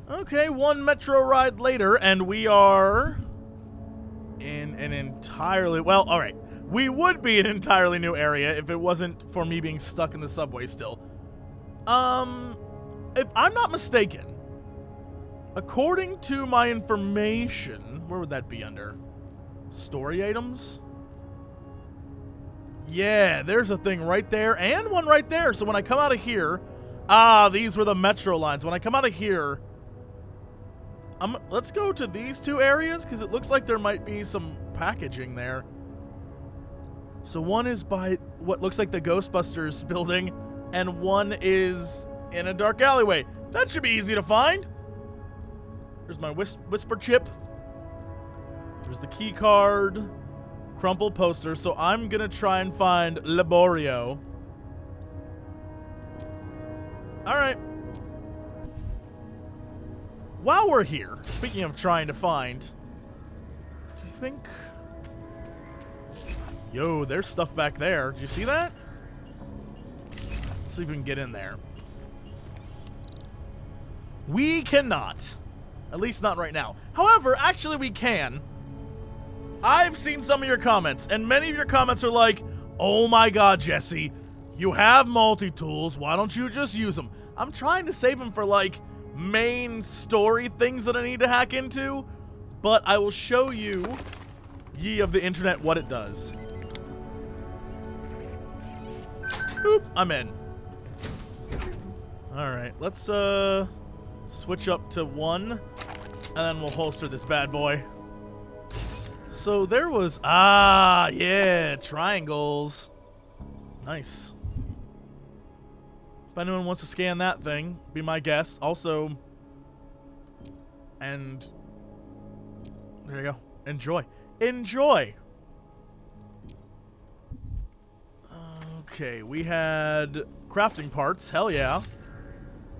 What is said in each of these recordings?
Okay, one metro ride later, and we are in an entirely... Well, alright. We would be an entirely new area if it wasn't for me being stuck in the subway still. If I'm not mistaken, according to my information, where would that be under? Story items? Yeah, there's a thing right there and one right there. So when I come out of here, these were the metro lines. When I come out of here, let's go to these two areas because it looks like there might be some packaging there. So one is by what looks like the Ghostbusters building, and one is in a dark alleyway. That should be easy to find. There's my whisper chip. There's the key card. Crumpled poster. So I'm going to try and find Laborio. Alright. While we're here, speaking of trying to find, do you think... Yo, there's stuff back there. Did you see that? Let's see if we can get in there. We cannot. At least not right now. However, actually we can. I've seen some of your comments, and many of your comments are like, oh my god, Jesse, you have multi-tools, why don't you just use them? I'm trying to save them for, like, main story things that I need to hack into, but I will show you, ye of the internet, what it does. Oop, I'm in. Alright, let's switch up to 1, and then we'll holster this bad boy. So there was, yeah, triangles. Nice. If anyone wants to scan that thing, be my guest. Also, and there you go. Enjoy. Enjoy! Okay, we had crafting parts. Hell yeah.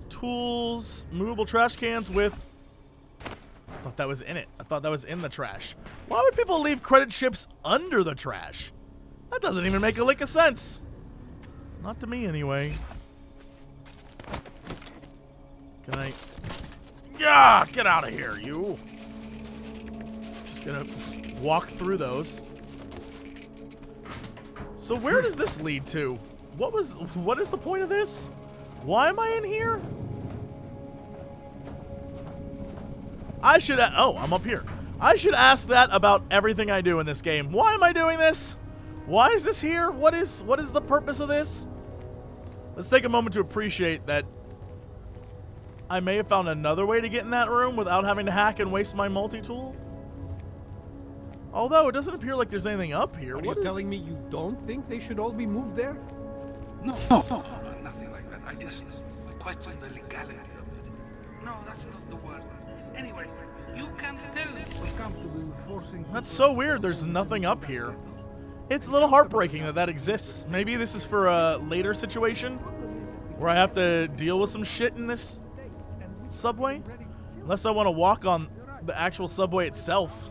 Tools, movable trash cans with... I thought that was in it. I thought that was in the trash. Why would people leave credit chips under the trash? That doesn't even make a lick of sense. Not to me, anyway. Can I... Yeah, get out of here, you. Just gonna walk through those. So where does this lead to? What is the point of this? Why am I in here? I should... Oh, I'm up here. I should ask that about everything I do in this game. Why am I doing this? Why is this here? What is the purpose of this? Let's take a moment to appreciate that I may have found another way to get in that room without having to hack and waste my multi-tool. Although, it doesn't appear like there's anything up here. Are you telling me you don't think they should all be moved there? No, nothing like that. I just question the legality of it. No, that's not the word. Anyway, you can tell. That's so weird. There's nothing up here. It's a little heartbreaking that exists. Maybe this is for a later situation where I have to deal with some shit in this subway. Unless I want to walk on the actual subway itself.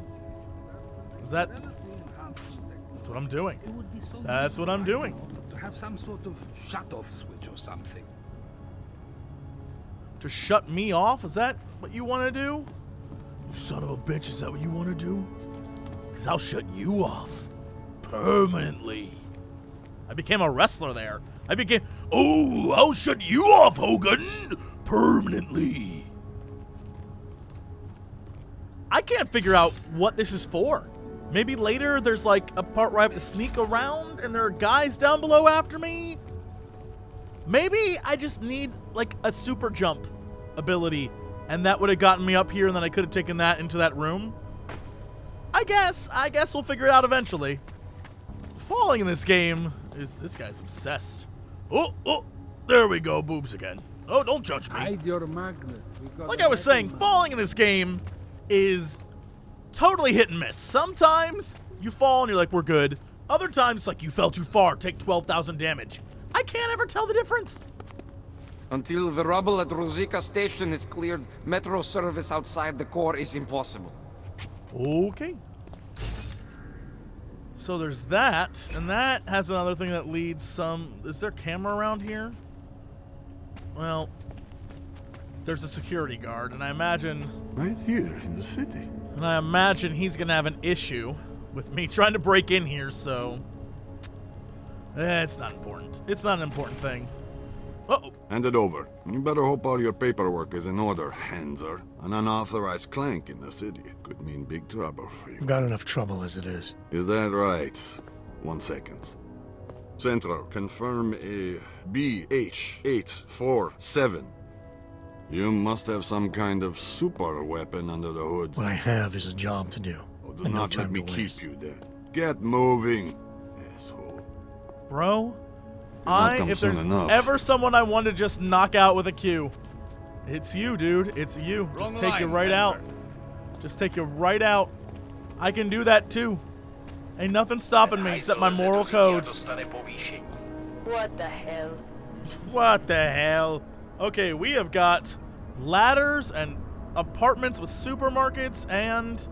Is that... That's what I'm doing. That's what I'm doing. To have some sort of shut-off switch or something. To shut me off? Is that what you want to do? You son of a bitch, is that what you want to do? Because I'll shut you off. Permanently. I became a wrestler there. Oh, I'll shut you off, Hogan. Permanently. I can't figure out what this is for. Maybe later there's like a part where I have to sneak around and there are guys down below after me. Maybe I just need like a super jump ability and that would have gotten me up here and then I could have taken that into that room. I guess we'll figure it out eventually. Falling in this game is... This guy's obsessed. Oh, there we go, boobs again. Oh, don't judge me. Hide your magnets. Like I was saying, falling in this game is totally hit and miss. Sometimes you fall and you're like, we're good. Other times it's like, you fell too far, take 12,000 damage. I can't ever tell the difference. Until the rubble at Rosika Station is cleared, metro service outside the core is impossible. Okay. So there's that, and that has another thing that leads some... Is there camera around here? Well, there's a security guard, and I imagine Right here in the city. he's gonna have an issue with me trying to break in here, so it's not important. It's not an important thing. Uh-oh. Hand it over. You better hope all your paperwork is in order, Hanser. An unauthorized clank in the city could mean big trouble for you. I've got enough trouble as it is. Is that right? 1 second. Centro, confirm a BH-847. You must have some kind of super weapon under the hood. What I have is a job to do. Oh, do and no not let time me to keep waste. you there. Get moving, asshole. Bro, not come if soon there's enough. ever someone I want to just knock out with a Q, it's you, dude. It's you. Just take you right out. Just take you right out. I can do that too. Ain't nothing stopping me except my moral code. What the hell? What the hell? Okay, we have got ladders and apartments with supermarkets and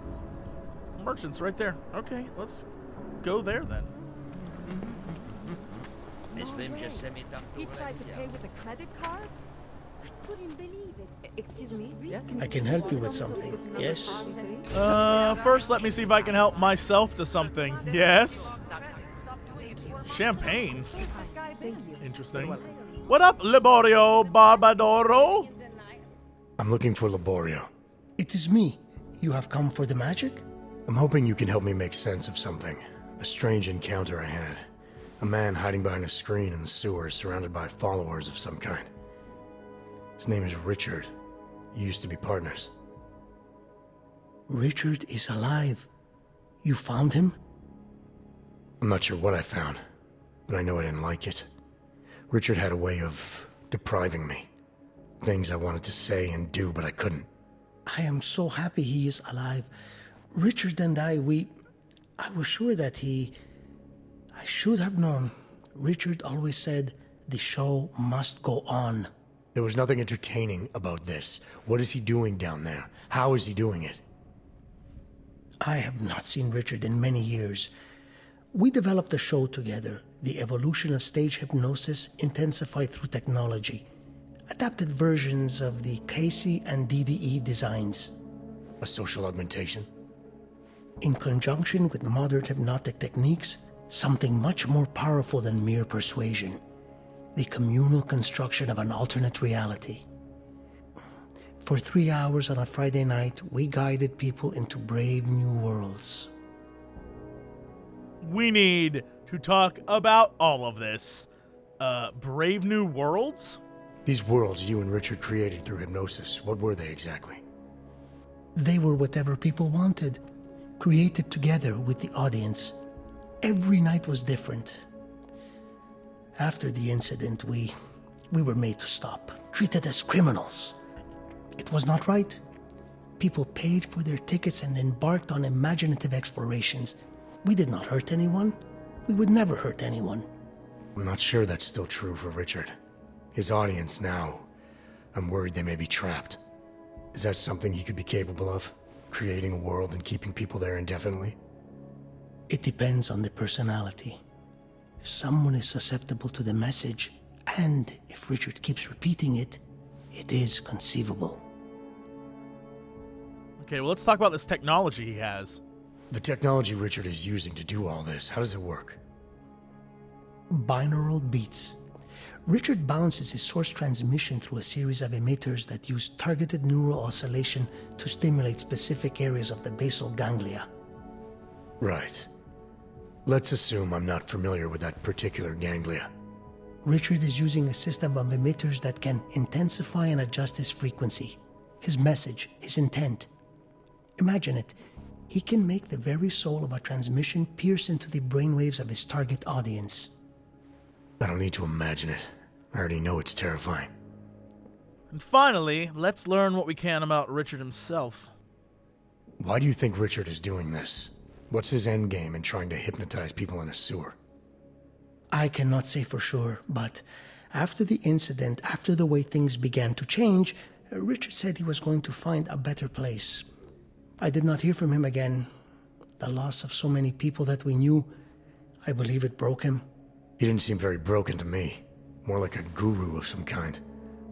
merchants right there. Okay, let's go there then. He tried to pay with a credit card? I couldn't believe it. Excuse me? Yes? I can help you with something, yes? First let me see if I can help myself to something. Yes? Champagne? Thank you. Interesting. What up, Liborio Barbadoro? I'm looking for Laborio. It is me. You have come for the magic? I'm hoping you can help me make sense of something. A strange encounter I had. A man hiding behind a screen in the sewers, surrounded by followers of some kind. His name is Richard. You used to be partners. Richard is alive. You found him? I'm not sure what I found, but I know I didn't like it. Richard had a way of depriving me. Things I wanted to say and do, but I couldn't. I am so happy he is alive. Richard and I was sure that I should have known. Richard always said, the show must go on. There was nothing entertaining about this. What is he doing down there? How is he doing it? I have not seen Richard in many years. We developed a show together, The Evolution of Stage Hypnosis Intensified Through Technology. Adapted versions of the Casey and DDE designs. A social augmentation? In conjunction with modern hypnotic techniques, something much more powerful than mere persuasion. The communal construction of an alternate reality. For 3 hours on a Friday night, we guided people into brave new worlds. We need to talk about all of this. Brave New Worlds? These worlds you and Richard created through hypnosis, what were they exactly? They were whatever people wanted, created together with the audience. Every night was different. After the incident, we were made to stop, treated as criminals. It was not right. People paid for their tickets and embarked on imaginative explorations. We did not hurt anyone. We would never hurt anyone. I'm not sure that's still true for Richard. His audience now, I'm worried they may be trapped. Is that something he could be capable of? Creating a world and keeping people there indefinitely? It depends on the personality. If someone is susceptible to the message, and if Richard keeps repeating it, it is conceivable. Okay, well, let's talk about this technology he has. The technology Richard is using to do all this, how does it work? Binaural beats. Richard bounces his source transmission through a series of emitters that use targeted neural oscillation to stimulate specific areas of the basal ganglia. Right. Let's assume I'm not familiar with that particular ganglia. Richard is using a system of emitters that can intensify and adjust his frequency, his message, his intent. Imagine it. He can make the very soul of a transmission pierce into the brainwaves of his target audience. I don't need to imagine it. I already know it's terrifying. And finally, let's learn what we can about Richard himself. Why do you think Richard is doing this? What's his endgame in trying to hypnotize people in a sewer? I cannot say for sure, but after the incident, after the way things began to change, Richard said he was going to find a better place. I did not hear from him again. The loss of so many people that we knew, I believe it broke him. He didn't seem very broken to me. More like a guru of some kind.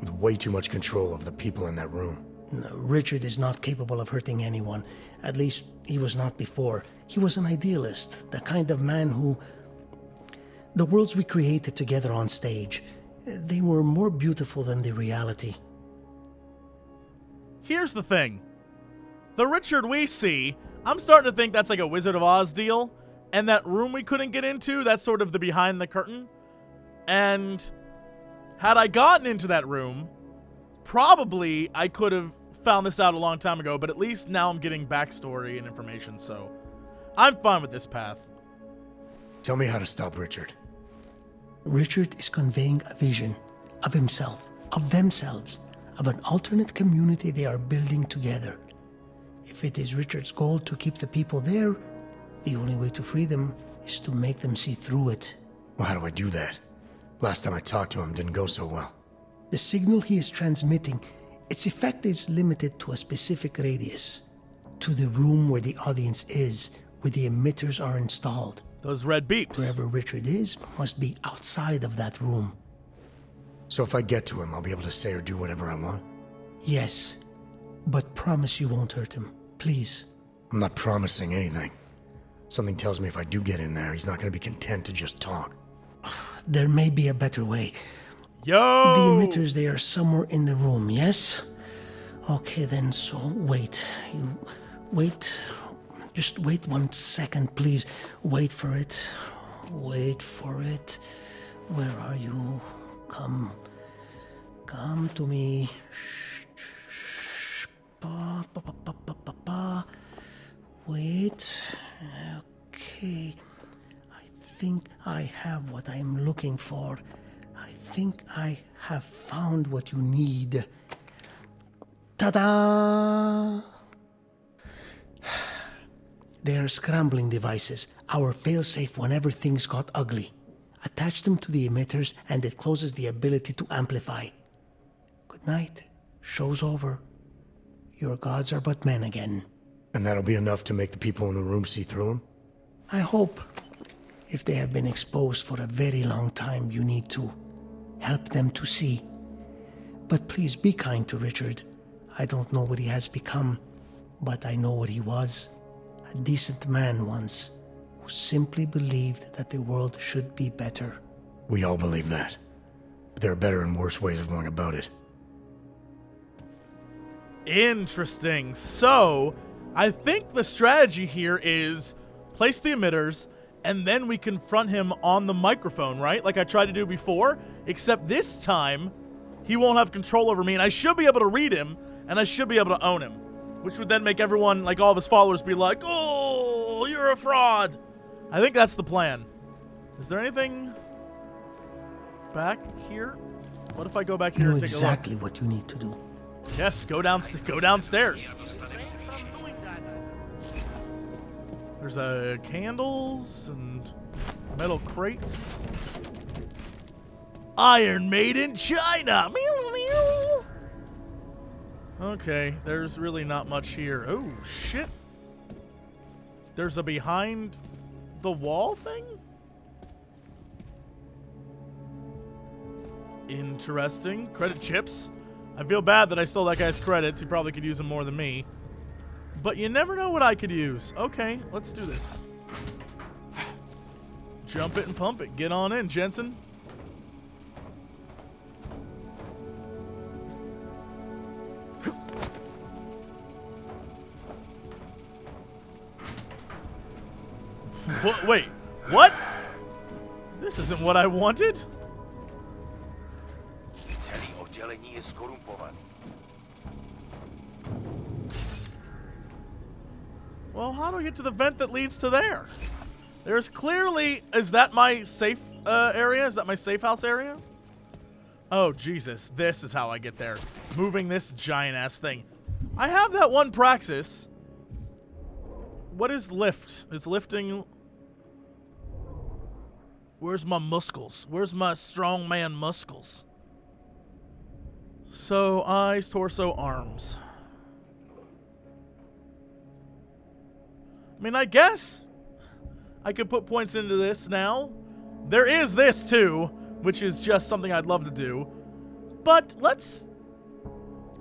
with way too much control of the people in that room. No, Richard is not capable of hurting anyone. At least, he was not before. He was an idealist, the kind of man who... The worlds we created together on stage, they were more beautiful than the reality. Here's the thing. The Richard we see, I'm starting to think that's like a Wizard of Oz deal. And that room we couldn't get into, that's sort of the behind the curtain. And had I gotten into that room, probably I could have found this out a long time ago, but at least now I'm getting backstory and information, so I'm fine with this path. Tell me how to stop Richard. Richard is conveying a vision of himself, of themselves, of an alternate community they are building together. If it is Richard's goal to keep the people there, the only way to free them is to make them see through it. Well, how do I do that? Last time I talked to him didn't go so well. The signal he is transmitting, its effect is limited to a specific radius, to the room where the audience is, where the emitters are installed. Those red beeps. Wherever Richard is must be outside of that room. So if I get to him, I'll be able to say or do whatever I want? Yes, but promise you won't hurt him, please. I'm not promising anything. Something tells me if I do get in there, he's not going to be content to just talk. There may be a better way. Yo! The emitters, they are somewhere in the room, yes? Okay then, so wait. You wait. Just wait 1 second, please. Wait for it. Wait for it. Where are you? Come to me. Shh. Pa, pa, pa, pa, pa, pa, pa. Wait. Okay. I think I have what I'm looking for. I think I have found what you need. Ta-da! They are scrambling devices, our failsafe whenever things got ugly. Attach them to the emitters and it closes the ability to amplify. Good night. Show's over. Your gods are but men again. And that'll be enough to make the people in the room see through him? I hope. If they have been exposed for a very long time, you need to help them to see. But please be kind to Richard. I don't know what he has become, but I know what he was. A decent man once, who simply believed that the world should be better. We all believe that. But there are better and worse ways of going about it. Interesting. So, I think the strategy here is place the emitters, and then we confront him on the microphone, right? Like I tried to do before, except this time, he won't have control over me, and I should be able to read him, and I should be able to own him. Which would then make everyone, like all of his followers, be like, oh, you're a fraud. I think that's the plan. Is there anything back here? What if I go back You here know and take exactly a look? what you need to do. Yes, go downstairs. There's candles and metal crates. Iron made in China. Meow, meow. Okay, there's really not much here. Oh, shit. There's a behind the wall thing? Interesting. Credit chips. I feel bad that I stole that guy's credits. He probably could use them more than me. But you never know what I could use. Okay, let's do this. Jump it and pump it. Get on in, Jensen. Wait, what? This isn't what I wanted. Well, how do I get to the vent that leads to there? There's clearly... Is that my safe area? Is that my safe house area? Oh, Jesus. This is how I get there. Moving this giant-ass thing. I have that one praxis. What is lift? Is lifting... Where's my muscles? Where's my strongman muscles? So, eyes, torso, arms. I mean, I guess I could put points into this now. There is this, too, which is just something I'd love to do. But let's...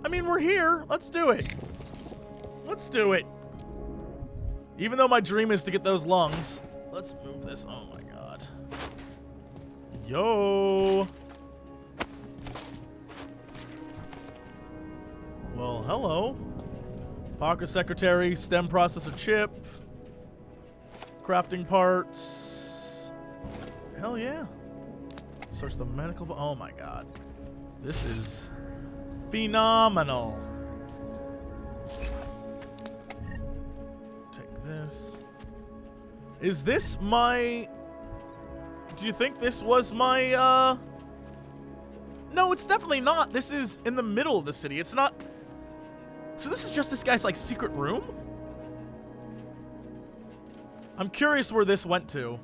I mean, we're here. Let's do it. Let's do it. Even though my dream is to get those lungs. Let's move this. Oh my god. Yo. Well, hello. Parker Secretary, STEM processor chip. Crafting parts. Hell yeah. Search the medical... Oh my god. This is phenomenal. Take this. Is this my... Do you think this was my, No, it's definitely not. This is in the middle of the city. It's not... So this is just this guy's, like, secret room? I'm curious where this went to.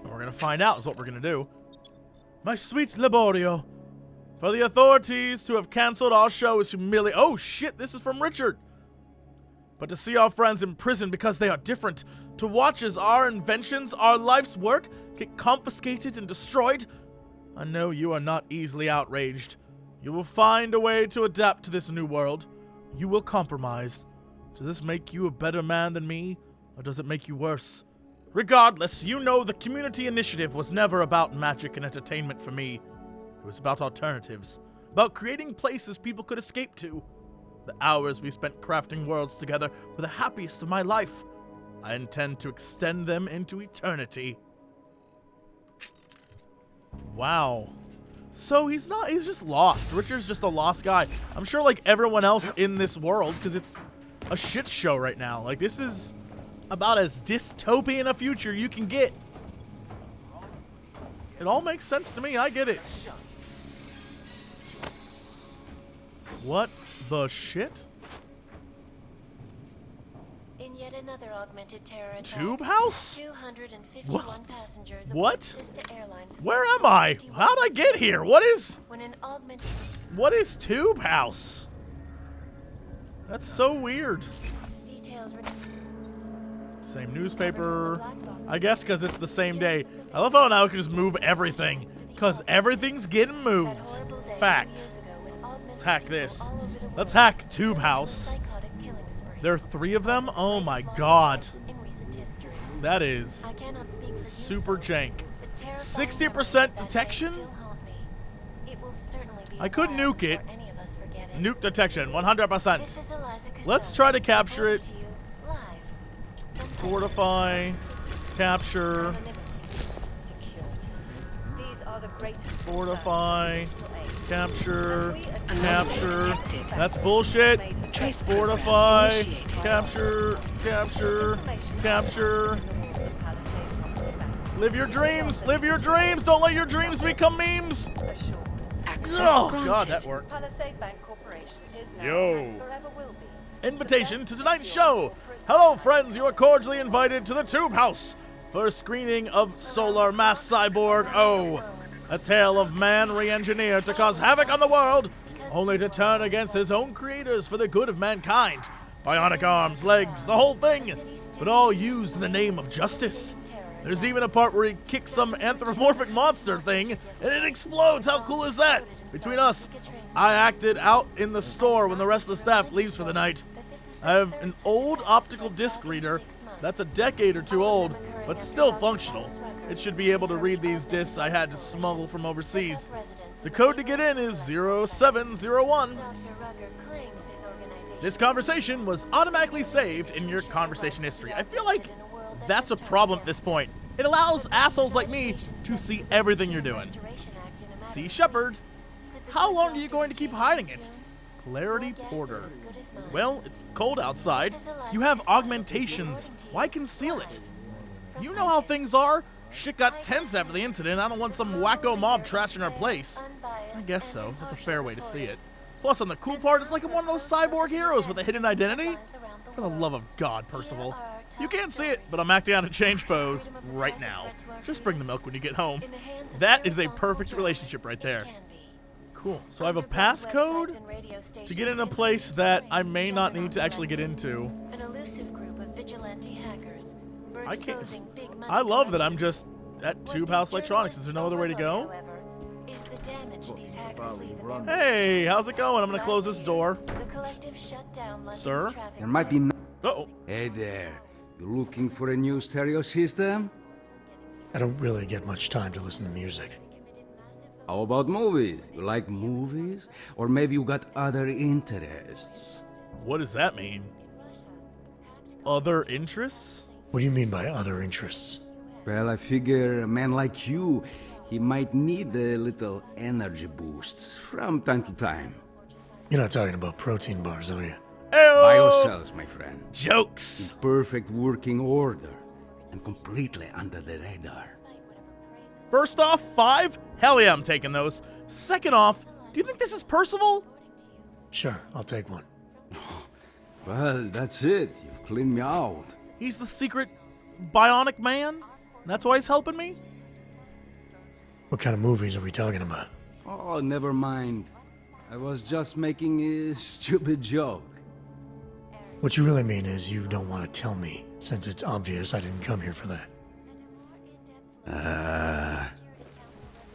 And we're gonna find out is what we're gonna do. My sweet Laborio. For the authorities to have canceled our show is humiliating. Oh shit, this is from Richard. But to see our friends in prison because they are different, to watch as our inventions, our life's work, get confiscated and destroyed, I know you are not easily outraged. You will find a way to adapt to this new world. You will compromise. Does this make you a better man than me, or does it make you worse? Regardless, you know the community initiative was never about magic and entertainment for me. It was about alternatives, about creating places people could escape to. The hours we spent crafting worlds together were the happiest of my life. I intend to extend them into eternity. Wow. So he's just lost. Richard's just a lost guy. I'm sure like everyone else in this world, because it's a shit show right now. Like, this is about as dystopian a future you can get. It all makes sense to me. I get it. What the shit? In yet another augmented terror attack, Tube house? 251 passengers What? Sister Airlines. Where am I? How'd I get here? What is Tube house? That's so weird. Same newspaper. I guess because it's the same day. I love how now we can just move everything. Because everything's getting moved. Fact. Let's hack this. Let's hack Tube House. There are 3 of them? Oh my god. That is super jank. 60% detection? I could nuke it. Nuke detection, 100%. Let's try to capture it. Fortify. Capture. Fortify. Capture. Capture. That's bullshit. Fortify. Capture. Capture. Capture. Live your dreams. Live your dreams. Don't let your dreams become memes. Oh, God, that worked. Yo. Invitation to tonight's show. Hello, friends. You are cordially invited to the Tube House for a screening of Solar Mass Cyborg O, a tale of man re-engineered to cause havoc on the world, only to turn against his own creators for the good of mankind. Bionic arms, legs, the whole thing, but all used in the name of justice. There's even a part where he kicks some anthropomorphic monster thing, and it explodes. How cool is that? Between us, I acted out in the store when the rest of the staff leaves for the night. I have an old optical disc reader that's a decade or 2 old, but still functional. It should be able to read these discs I had to smuggle from overseas. The code to get in is 0701. This conversation was automatically saved in your conversation history. I feel like that's a problem at this point. It allows assholes like me to see everything you're doing. See Shepard. How long are you going to keep hiding it? Polarity Porter. Well, it's cold outside. You have augmentations. Why conceal it? You know how things are. Shit got tense after the incident. I don't want some wacko mob trashing our place. I guess so. That's a fair way to see it. Plus, on the cool part, it's like one of those cyborg heroes with a hidden identity. For the love of God, Percival. You can't see it, but I'm acting out a change pose right now. Just bring the milk when you get home. That is a perfect relationship right there. Cool. So I have a passcode to get in a place that I may not need to actually get into. An elusive group of vigilante hackers. I can't. I love that I'm just at What Tube these House Electronics. Is there no other way to journalists go? overlook, however, is the damage these hackers leave in their Hey, how's it going? I'm gonna close this Last door. year, the collective shut down London's Sir? traffic There might be lights. Uh-oh. Hey there. You looking for a new stereo system? I don't really get much time to listen to music. How about movies? You like movies? Or maybe you got other interests? What does that mean? Other interests? What do you mean by other interests? Well, I figure a man like you, he might need a little energy boost from time to time. You're not talking about protein bars, are you? Ayo! Biocells, my friend. Jokes. In perfect working order and completely under the radar. First off, 5? Hell yeah, I'm taking those. Second off, do you think this is Percival? Sure, I'll take one. Well, that's it. You've cleaned me out. He's the secret bionic man? That's why he's helping me? What kind of movies are we talking about? Oh, never mind. I was just making a stupid joke. What you really mean is you don't want to tell me, since it's obvious I didn't come here for that.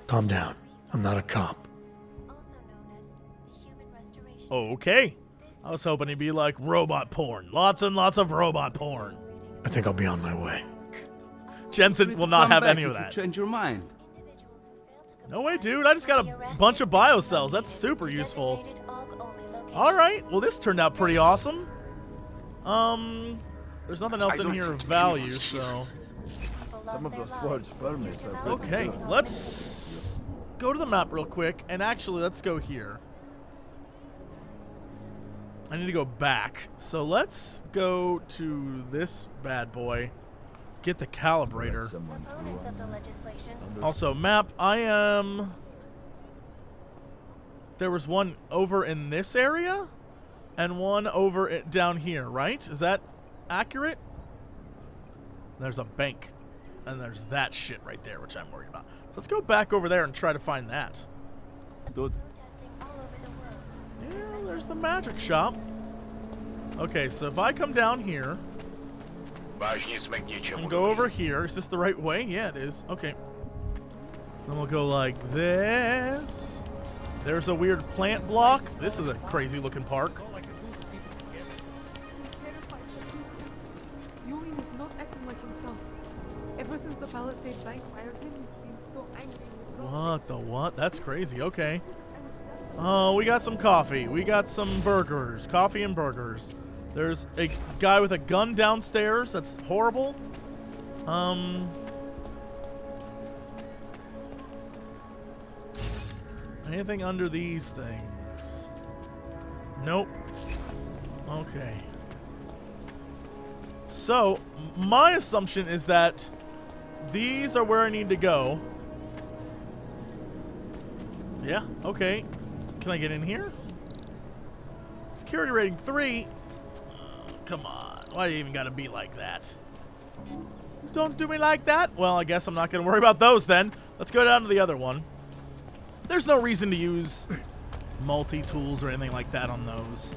Calm down. I'm not a cop. Okay. I was hoping he'd be like robot porn. Lots and lots of robot porn. I think I'll be on my way. Jensen will not Come have back any of if you that. change your mind. No way, dude. I just got a bunch of biocells. That's super useful. Alright. Well, this turned out pretty awesome. There's nothing else in here of value, so... Some of those forged permits are pretty Okay, good. let's go to the map real quick, and actually, let's go here. I need to go back. So let's go to this bad boy. Get the calibrator. Someone Opponents of the legislation Also, map, I am... There was one over in this area, and one over down here, right? Is that accurate? There's a bank, and there's that shit right there, which I'm worried about. So let's go back over there and try to find that. Dude, all over the world. Yeah, there's the magic shop. Okay, so if I come down here and go over here, is this the right way? Yeah, it is. Okay. Then we'll go like this. There's a weird plant block. This is a crazy looking park. Ewing is not acting like himself. Ever since the Palisade Bank fired him, he's been so angry. What the what? That's crazy. Okay. Oh, we got some coffee. We got some burgers. Coffee and burgers. There's a guy with a gun downstairs. That's horrible. Anything under these things? Nope. Okay. So, my assumption is that these are where I need to go. Yeah, okay. Can I get in here? Security rating 3. Come on. Why do you even gotta be like that? Don't do me like that? Well, I guess I'm not gonna worry about those then. Let's go down to the other one. There's no reason to use multi-tools or anything like that on those.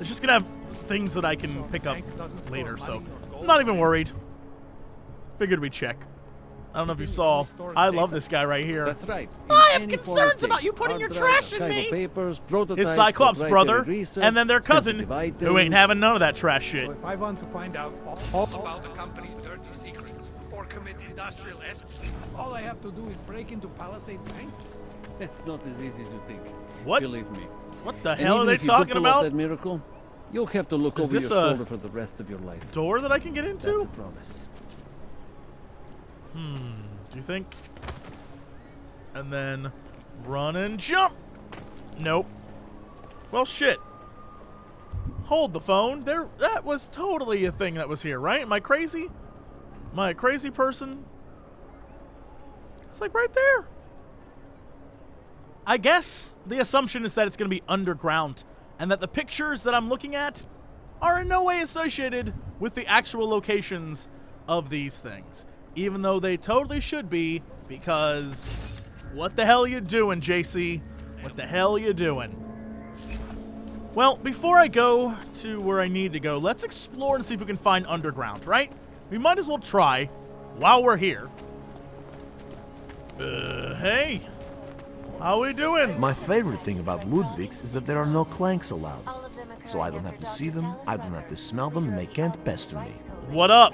It's just gonna have things that I can pick up later, so I'm not even worried. Figured we'd check. I don't know if you saw. I love this guy right here. That's right. I have concerns about you putting your trash in me. Papers, His Cyclops brother, and then their cousin, who ain't having none of that trash shit. So if I want to find out all about the company's dirty secrets or commit industrial espionage, all I have to do is break into Palisade Bank. It's not as easy as you think. What? Believe me. What the And hell are even they if you do talking pull off about? that miracle, you'll have to look Is over your this a shoulder for the rest of your life. Door that I can get That's into? a promise. Do you think? And then run and jump. Nope. Well, shit. Hold the phone. That was totally a thing that was here, right? Am I crazy? Am I a crazy person? It's like right there. I guess the assumption is that it's going to be underground and that the pictures that I'm looking at are in no way associated with the actual locations of these things. Even though they totally should be, because what the hell you doing, JC? What the hell you doing? Well, before I go to where I need to go, let's explore and see if we can find underground, right? We might as well try while we're here. Hey. How we doing? My favorite thing about Ludwig's is that there are no clanks allowed. So I don't have to see them, I don't have to smell them, and they can't pester me. What up?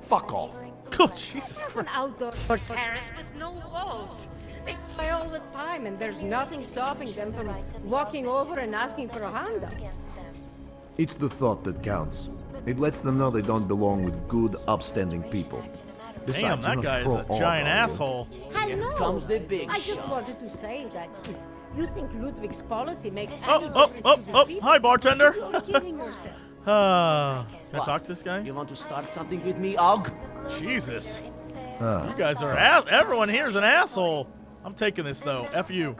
Fuck off. Oh, Jesus It's Christ. an outdoor terrace with no walls. They fly all the time, and there's nothing stopping them from walking over and asking for a handout. It's the thought that counts. It lets them know they don't belong with good, upstanding people. Besides, Damn, that you're guy not is a pro-org, giant are you? asshole. I know. comes the big I just shot. wanted to say that if you think Ludwig's policy makes Oh, any oh, difference oh, to these oh, people, hi, bartender. you're kidding yourself. Can I What? talk to this guy? You want to start something with me, Og? Jesus. Ah. You guys are everyone here is an asshole. I'm taking this though. F you.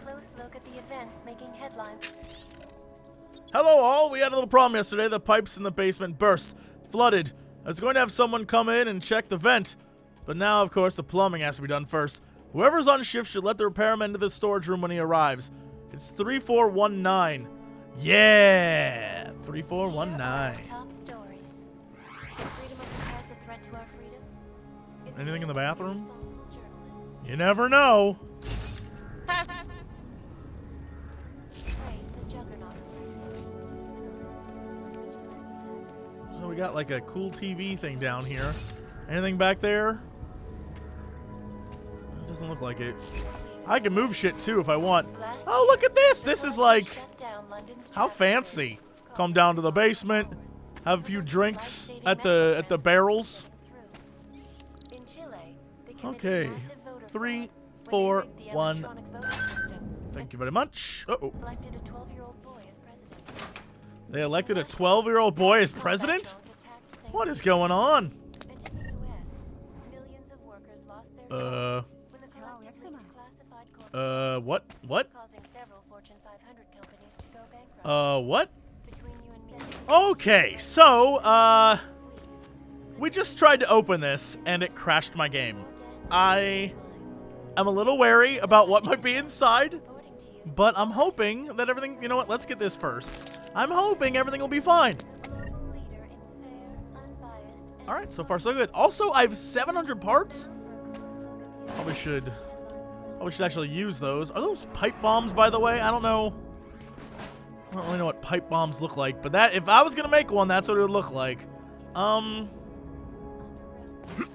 Hello all. We had a little problem yesterday. The pipes in the basement burst, flooded. I was going to have someone come in and check the vent, but now of course the plumbing has to be done first. Whoever's on shift should let the repairman into the storage room when he arrives. It's 3419. Yeah, 3419. Anything in the bathroom? You never know. So we got like a cool TV thing down here. Anything back there? It doesn't look like it. I can move shit too if I want. Oh, look at this! This is like, how fancy. Come down to the basement, have a few drinks at the barrels. Okay, 3, 4, 1. Thank you very much. Uh-oh. They elected a 12-year-old boy as president? What is going on? What? What? What? Okay, so, we just tried to open this, and it crashed my game. I am a little wary about what might be inside, but I'm hoping that everything... You know what? Let's get this first. I'm hoping everything will be fine. Alright, so far so good. Also, I have 700 parts. Probably should actually use those. Are those pipe bombs, by the way? I don't know. I don't really know what pipe bombs look like, but that, if I was gonna make one, that's what it would look like. Let's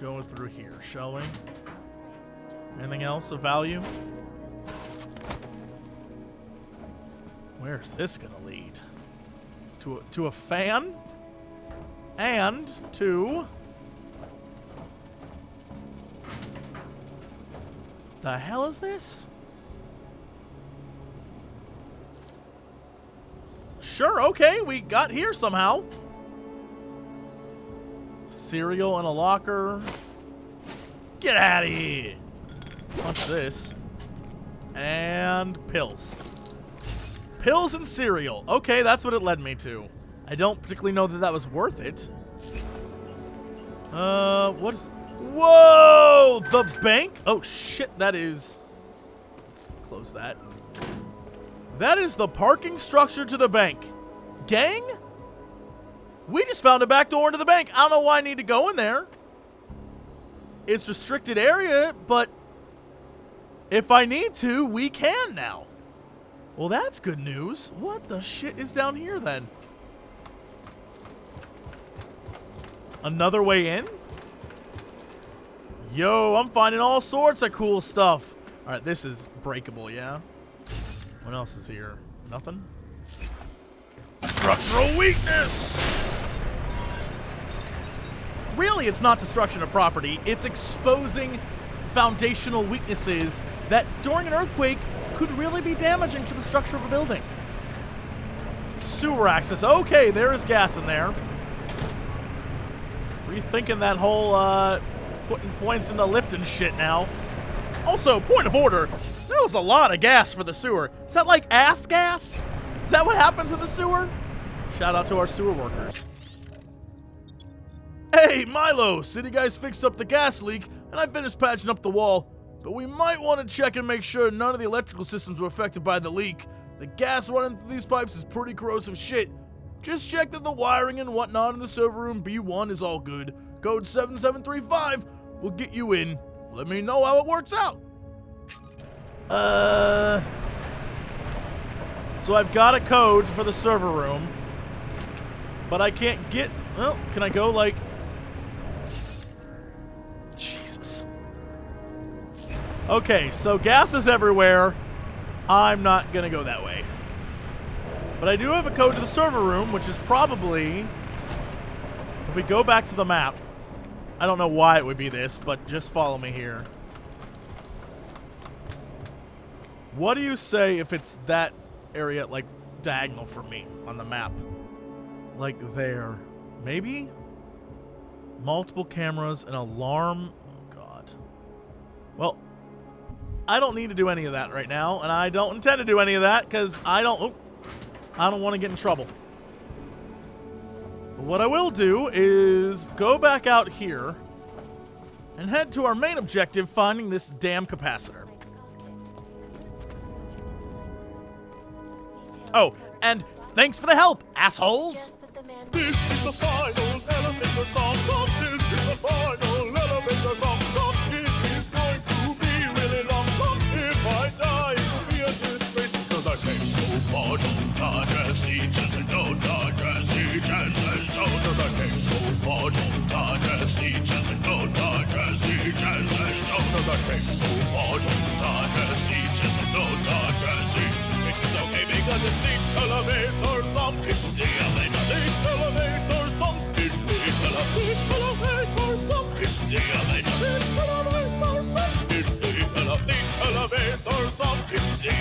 go through here, shall we? Anything else of value? Where's this gonna lead? To a fan? And to... The hell is this? Sure, okay, we got here somehow. Cereal in a locker. Get out of here. Punch this. And pills. Pills and cereal. Okay, that's what it led me to. I don't particularly know that that was worth it. What is... Whoa! The bank? Oh, shit, that is... Let's close that. That is the parking structure to the bank. Gang? We just found a back door into the bank. I don't know why I need to go in there. It's restricted area, but if I need to, we can now. Well, that's good news. What the shit is down here, then? Another way in? Yo, I'm finding all sorts of cool stuff. All right, this is breakable, yeah? What else is here? Nothing? Structural weakness! Really, it's not destruction of property. It's exposing foundational weaknesses that, during an earthquake, could really be damaging to the structure of a building. Sewer access. Okay, there is gas in there. Rethinking that whole, putting points into lift and shit now. Also, point of order, that was a lot of gas for the sewer. Is that like ass gas? Is that what happens in the sewer? Shout out to our sewer workers. Hey, Milo, city guys fixed up the gas leak, and I finished patching up the wall. But we might want to check and make sure none of the electrical systems were affected by the leak. The gas running through these pipes is pretty corrosive shit. Just check that the wiring and whatnot in the server room B1 is all good. Code 7735 will get you in. Let me know how it works out. So I've got a code for the server room, but I can't get... Well, can I go, like... Jesus. Okay, so gas is everywhere. I'm not gonna go that way. But I do have a code to the server room, which is probably... If we go back to the map... I don't know why it would be this, but just follow me here. What do you say if it's that area, like, diagonal for me on the map? Like there. Maybe? Multiple cameras, an alarm. Oh, God. Well, I don't need to do any of that right now, and I don't intend to do any of that, because I don't want to get in trouble. But what I will do is go back out here and head to our main objective, finding this damn capacitor. Oh, and thanks for the help, assholes! This is the final elevator song. This is the final elevator song. It is going to be really long. If I die, it will be a disgrace because I came so far. Don't dodge as see Jensen, don't dodge as see Jensen, don't. Because I came so far. Don't dodge as see Jensen, don't dodge as see Jensen, don't. Because I came so far. Don't dodge as see Jensen, don't dodge as see. It's okay because it's the elevator song. It's the elevator song. It's the elevator song. It's the elevator song. It's the elevator song. It's the elevator song. It's the